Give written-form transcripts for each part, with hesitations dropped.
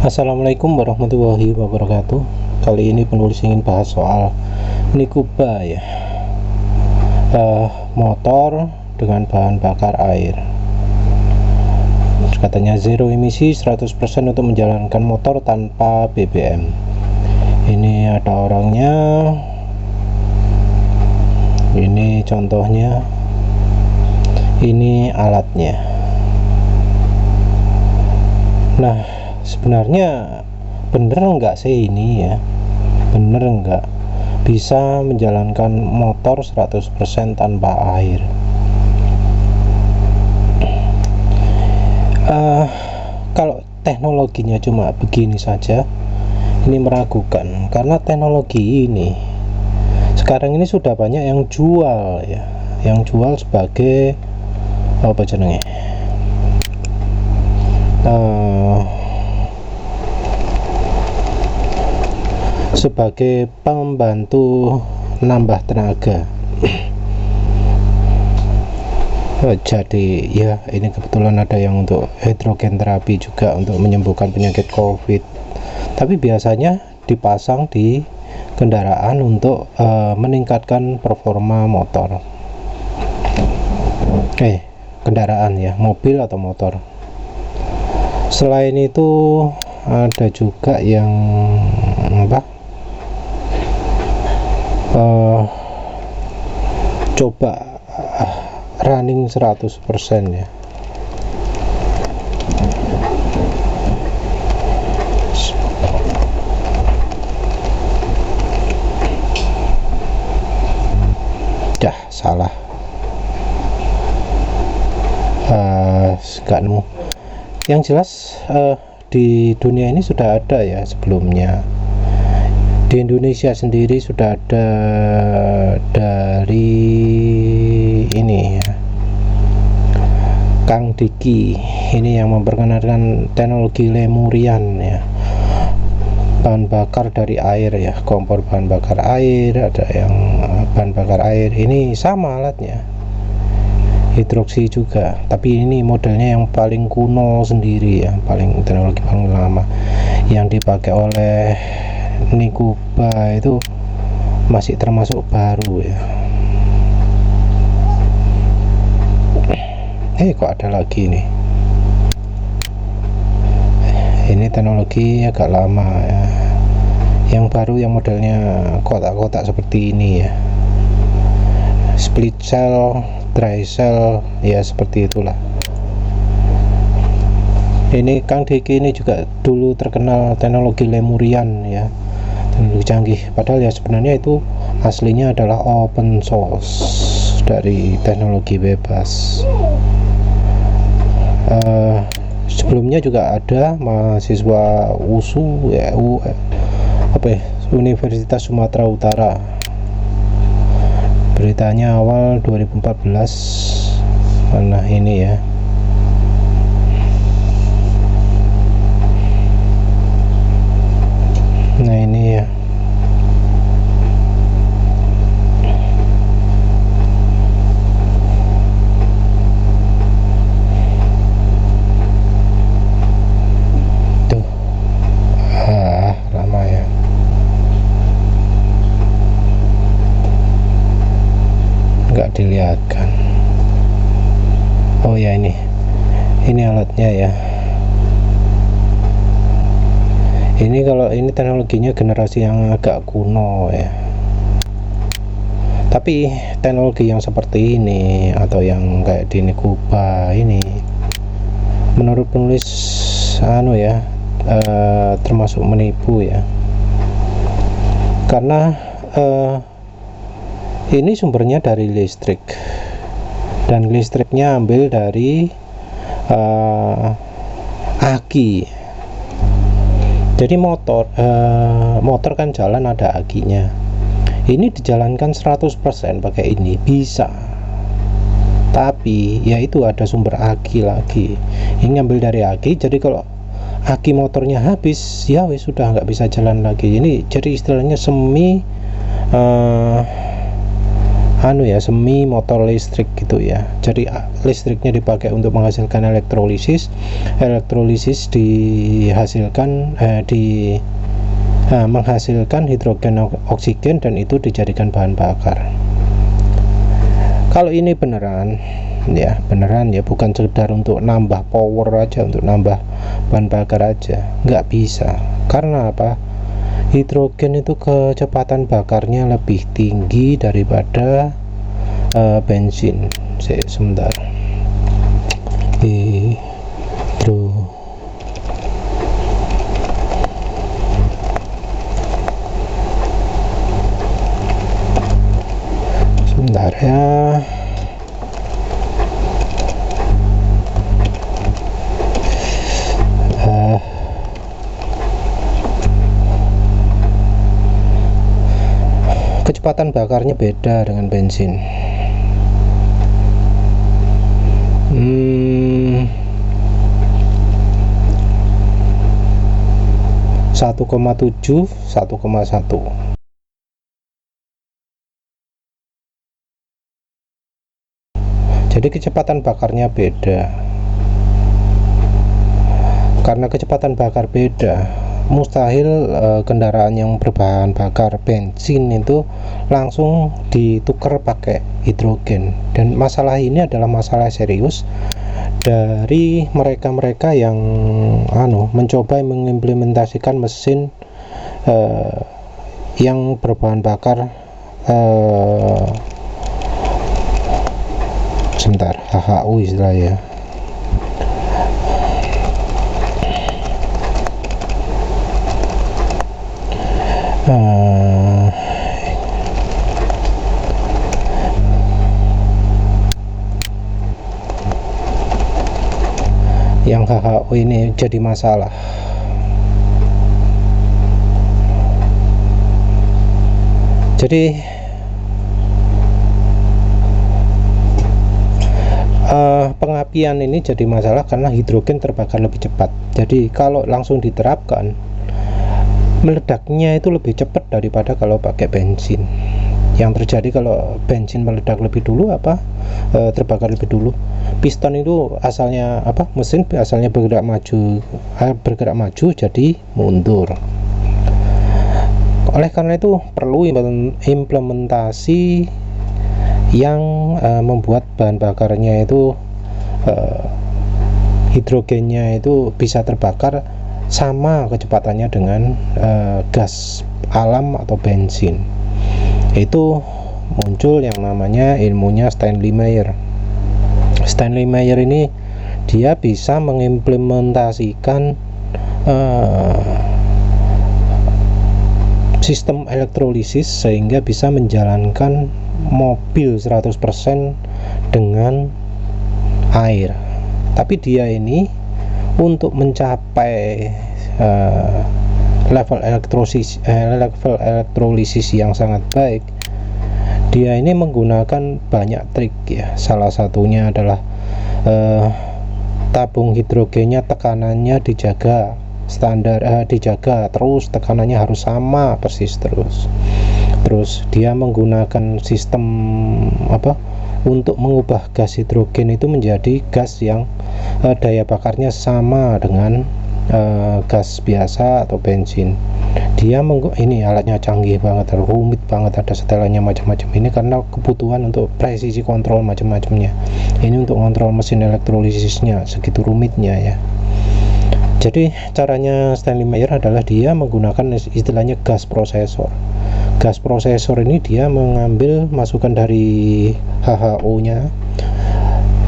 Assalamualaikum warahmatullahi wabarakatuh. Kali ini penulis ingin bahas soal Nikuba ya, motor dengan bahan bakar air. Katanya zero emisi 100% untuk menjalankan motor tanpa BBM. Ini ada orangnya, ini contohnya, ini alatnya. Nah, sebenarnya bener nggak sih ini ya, bener nggak bisa menjalankan motor 100% tanpa air? Kalau teknologinya cuma begini saja, ini meragukan, karena teknologi ini sekarang ini sudah banyak yang jual ya, yang jual sebagai apa jenenge, sebagai pembantu nambah tenaga. Jadi ya, ini kebetulan ada yang untuk hidrogen terapi juga untuk menyembuhkan penyakit COVID, tapi biasanya dipasang di kendaraan untuk meningkatkan performa motor. Kendaraan ya, mobil atau motor. Selain itu ada juga yang coba running 100% ya. Salah, nggak nemu. Yang jelas di dunia ini sudah ada ya sebelumnya. Di Indonesia sendiri sudah ada dari ini ya, Kang Diki ini yang memperkenalkan teknologi Lemurian ya, bahan bakar dari air ya, kompor bahan bakar air, ada yang bahan bakar air. Ini sama alatnya, hidroksi juga, tapi ini modelnya yang paling kuno sendiri ya, teknologi paling lama. Yang dipakai oleh Nikuba itu masih termasuk baru ya. Kok ada lagi nih, ini teknologi agak lama ya. Yang baru yang modelnya kotak-kotak seperti ini ya, split cell, dry cell ya, seperti itulah. Ini Kang Diki ini juga dulu terkenal teknologi Lemurian ya, teknologi canggih, padahal ya sebenarnya itu aslinya adalah open source dari teknologi bebas. Sebelumnya juga ada mahasiswa USU ya, Universitas Sumatera Utara, beritanya awal 2014. Nah ini ya, nah ini ya, tuh lama ya. Nggak dilihatkan. Oh ya, ini alatnya ya. Ini kalau ini teknologinya generasi yang agak kuno ya, tapi teknologi yang seperti ini atau yang kayak di Nikuba ini, menurut penulis termasuk menipu ya, karena ini sumbernya dari listrik, dan listriknya ambil dari aki. Jadi motor kan jalan ada akinya. Ini dijalankan 100% pakai ini bisa, tapi ya itu ada sumber aki lagi. Ini ambil dari aki, jadi kalau aki motornya habis ya wis sudah nggak bisa jalan lagi. Ini jadi istilahnya semi semi motor listrik gitu ya. Jadi listriknya dipakai untuk menghasilkan elektrolisis dihasilkan menghasilkan hidrogen oksigen, dan itu dijadikan bahan bakar. Kalau ini beneran ya, bukan sekedar untuk nambah power aja, untuk nambah bahan bakar aja, nggak bisa. Karena apa? Hidrogen itu kecepatan bakarnya lebih tinggi daripada bensin. Sebentar. Sebentar ya. Kecepatan bakarnya beda dengan bensin. 1,7 1,1. Jadi kecepatan bakarnya beda. Karena kecepatan bakar beda, mustahil kendaraan yang berbahan bakar bensin itu langsung ditukar pakai hidrogen. Dan masalah ini adalah masalah serius dari mereka-mereka yang mencoba mengimplementasikan mesin yang berbahan bakar sebentar, HHU istilahnya. Yang HHU ini jadi masalah. Jadi pengapian ini jadi masalah karena hidrogen terbakar lebih cepat. Jadi kalau langsung diterapkan, meledaknya itu lebih cepat daripada kalau pakai bensin. Yang terjadi kalau bensin meledak lebih dulu terbakar lebih dulu, piston itu asalnya mesin asalnya bergerak maju jadi mundur. Oleh karena itu perlu implementasi yang membuat bahan bakarnya itu hidrogennya itu bisa terbakar sama kecepatannya dengan gas alam atau bensin. Itu muncul yang namanya ilmunya Stanley Meyer. Stanley Meyer ini dia bisa mengimplementasikan sistem elektrolisis sehingga bisa menjalankan mobil 100% dengan air. Tapi dia ini untuk mencapai level elektrolisis yang sangat baik, dia ini menggunakan banyak trik ya. Salah satunya adalah tabung hidrogennya tekanannya dijaga terus, tekanannya harus sama persis terus dia menggunakan sistem untuk mengubah gas hidrogen itu menjadi gas yang daya bakarnya sama dengan gas biasa atau bensin. Dia ini alatnya canggih banget, rumit banget, ada setelannya macam-macam. Ini karena kebutuhan untuk presisi kontrol macam-macamnya. Ini untuk kontrol mesin elektrolisisnya, segitu rumitnya ya. Jadi caranya Stanley Meyer adalah dia menggunakan istilahnya gas prosesor. Gas prosesor ini dia mengambil masukan dari HHO-nya,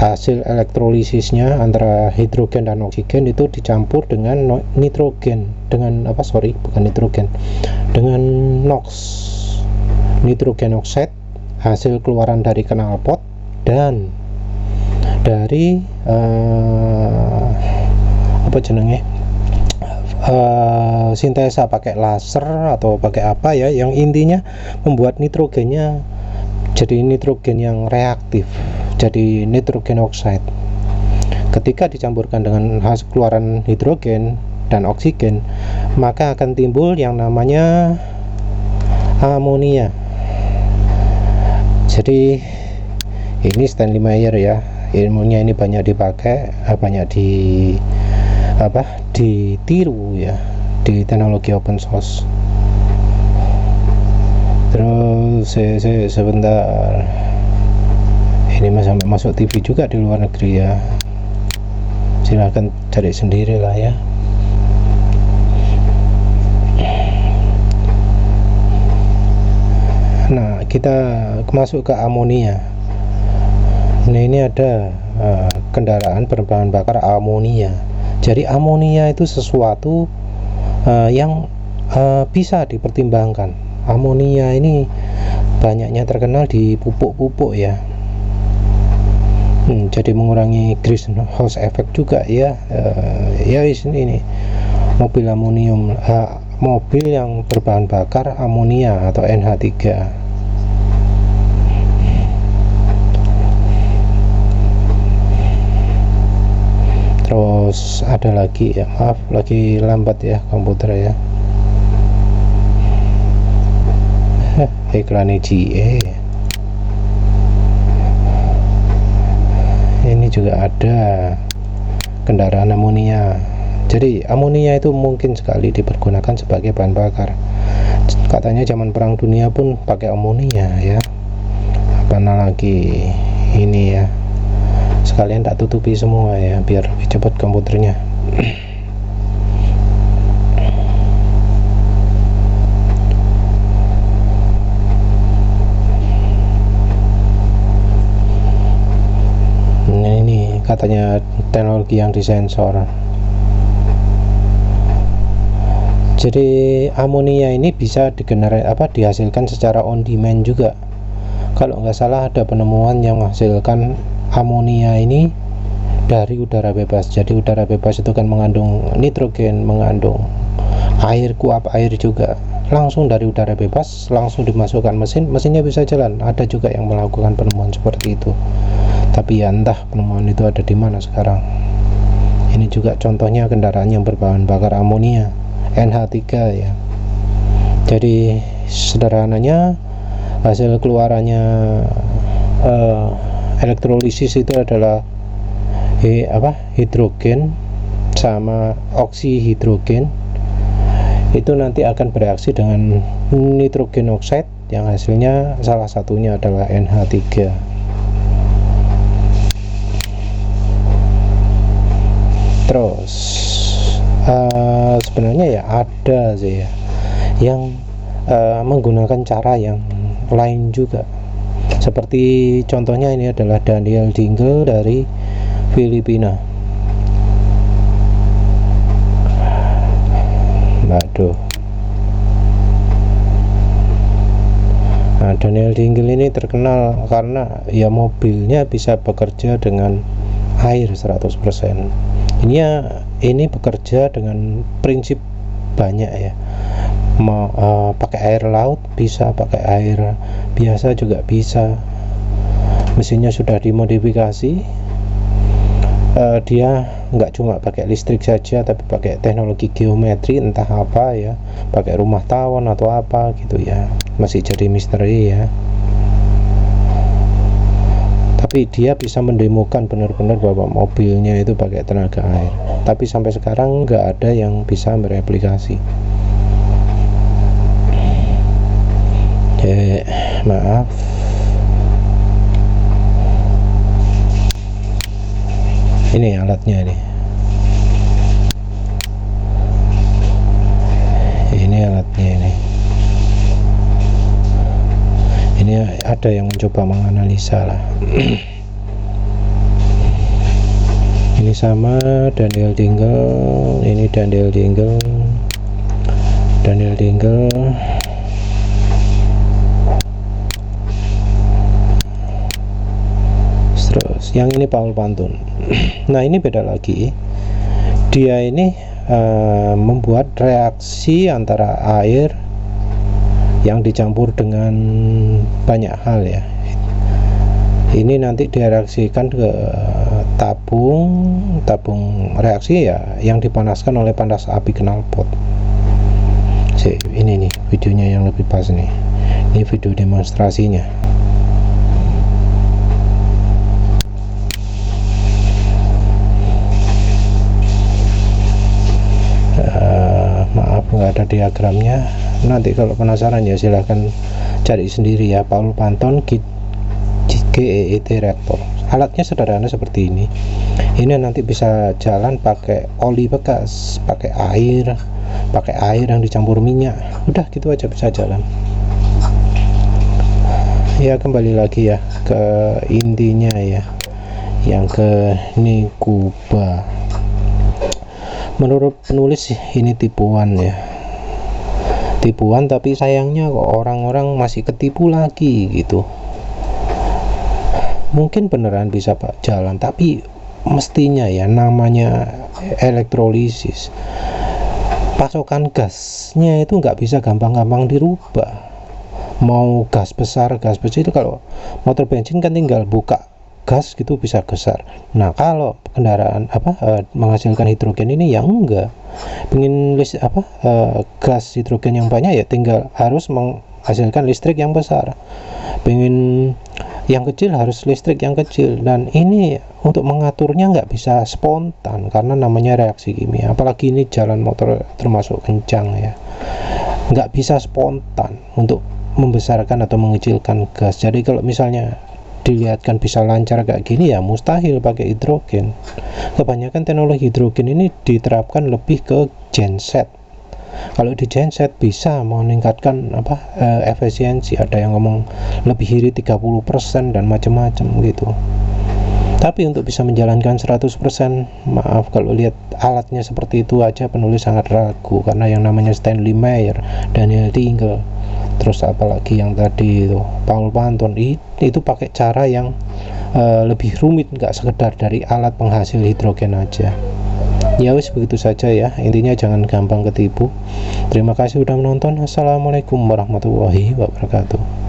hasil elektrolisisnya antara hidrogen dan oksigen itu dicampur dengan dengan NOx, nitrogen oxide, hasil keluaran dari knalpot dan dari sintesa pakai laser atau pakai apa ya, yang intinya membuat nitrogennya jadi nitrogen yang reaktif, jadi nitrogen oxide. Ketika dicampurkan dengan hasil keluaran hidrogen dan oksigen, maka akan timbul yang namanya amonia. Jadi ini Stanley Meyer ya, ilmunya ini banyak dipakai, banyak ditiru ya di teknologi open source. Terus sebentar, ini sampai masuk TV juga di luar negeri ya, silahkan cari sendiri lah ya. Nah, kita masuk ke amonia. Nah, ini ada kendaraan berbahan bakar amonia. Jadi amonia itu sesuatu yang bisa dipertimbangkan. Amonia ini banyaknya terkenal di pupuk-pupuk ya. Jadi mengurangi greenhouse effect juga ya. Ya ini mobil amonium, mobil yang berbahan bakar amonia atau NH3. Terus ada lagi ya, maaf lagi lambat ya komputer ya. Iklan GE ini juga ada kendaraan amonia. Jadi amonia itu mungkin sekali dipergunakan sebagai bahan bakar. Katanya zaman perang dunia pun pakai amonia ya. Apalagi lagi ini ya, sekalian tak tutupi semua ya biar lebih cepat komputernya. Nah, ini katanya teknologi yang disensor. Jadi amonia ini bisa dihasilkan secara on demand juga. Kalau nggak salah ada penemuan yang menghasilkan amonia ini dari udara bebas. Jadi udara bebas itu kan mengandung nitrogen, mengandung air, kuap air juga. Langsung dari udara bebas langsung dimasukkan mesinnya bisa jalan. Ada juga yang melakukan penemuan seperti itu. Tapi ya entah penemuan itu ada di mana sekarang. Ini juga contohnya kendaraan yang berbahan bakar amonia, NH3 ya. Jadi sederhananya hasil keluarannya elektrolisis itu adalah hidrogen sama oksihidrogen. Itu nanti akan bereaksi dengan nitrogen oxide yang hasilnya salah satunya adalah NH3. Terus sebenarnya ya ada sih ya yang menggunakan cara yang lain juga, seperti contohnya ini adalah Daniel Dingle dari Filipina. Waduh. Nah, Daniel Dingle ini terkenal karena ya mobilnya bisa bekerja dengan air 100%. Ini bekerja dengan prinsip banyak ya. Mau pakai air laut bisa, pakai air biasa juga bisa. Mesinnya sudah dimodifikasi. Dia nggak cuma pakai listrik saja, tapi pakai teknologi geometri entah apa ya, pakai rumah tawon atau apa gitu ya. Masih jadi misteri ya. Tapi dia bisa mendemokan benar-benar bahwa mobilnya itu pakai tenaga air. Tapi sampai sekarang nggak ada yang bisa mereplikasi. Maaf. Ini alatnya ini. Ini alatnya ini. Ini ada yang mencoba menganalisa lah. Ini sama Daniel Dingle, ini Daniel Dingle. Terus yang ini Paul Pantun. Nah, ini beda lagi. Dia ini membuat reaksi antara air yang dicampur dengan banyak hal ya. Ini nanti direaksikan ke tabung reaksi ya, yang dipanaskan oleh panas api knalpot. Ini nih videonya yang lebih pas nih. Ini video demonstrasinya. bagaimana diagramnya. Nanti kalau penasaran ya silahkan cari sendiri ya, Paul Panton GEET reaktor. Alatnya sederhana seperti ini. Ini nanti bisa jalan pakai oli bekas, pakai air yang dicampur minyak, udah gitu aja bisa jalan. Ya kembali lagi ya ke intinya ya, yang ke Nikuba. Menurut penulis ini tipuan ya, tipuan, tapi sayangnya kok orang-orang masih ketipu lagi gitu. Mungkin beneran bisa Pak jalan, tapi mestinya ya namanya elektrolisis, pasokan gasnya itu nggak bisa gampang-gampang dirubah. Mau gas besar, gas kecil, itu kalau motor bensin kan tinggal buka gas gitu bisa besar. Nah kalau kendaraan menghasilkan hidrogen ini ya enggak, pengen gas hidrogen yang banyak ya tinggal harus menghasilkan listrik yang besar, pengen yang kecil harus listrik yang kecil. Dan ini untuk mengaturnya nggak bisa spontan karena namanya reaksi kimia, apalagi ini jalan motor termasuk kencang ya, nggak bisa spontan untuk membesarkan atau mengecilkan gas. Jadi kalau misalnya dilihatkan bisa lancar kayak gini ya mustahil pakai hidrogen. Kebanyakan teknologi hidrogen ini diterapkan lebih ke genset. Kalau di genset bisa meningkatkan efisiensi, ada yang ngomong lebih irit 30% dan macam-macam gitu. Tapi untuk bisa menjalankan 100%, maaf kalau lihat alatnya seperti itu aja penulis sangat ragu, karena yang namanya Stanley Meyer, Daniel Dingle, terus apalagi yang tadi itu Paul Panton, itu pakai cara yang lebih rumit, nggak sekedar dari alat penghasil hidrogen aja. Ya wis begitu saja ya, intinya jangan gampang ketipu. Terima kasih sudah menonton. Assalamualaikum warahmatullahi wabarakatuh.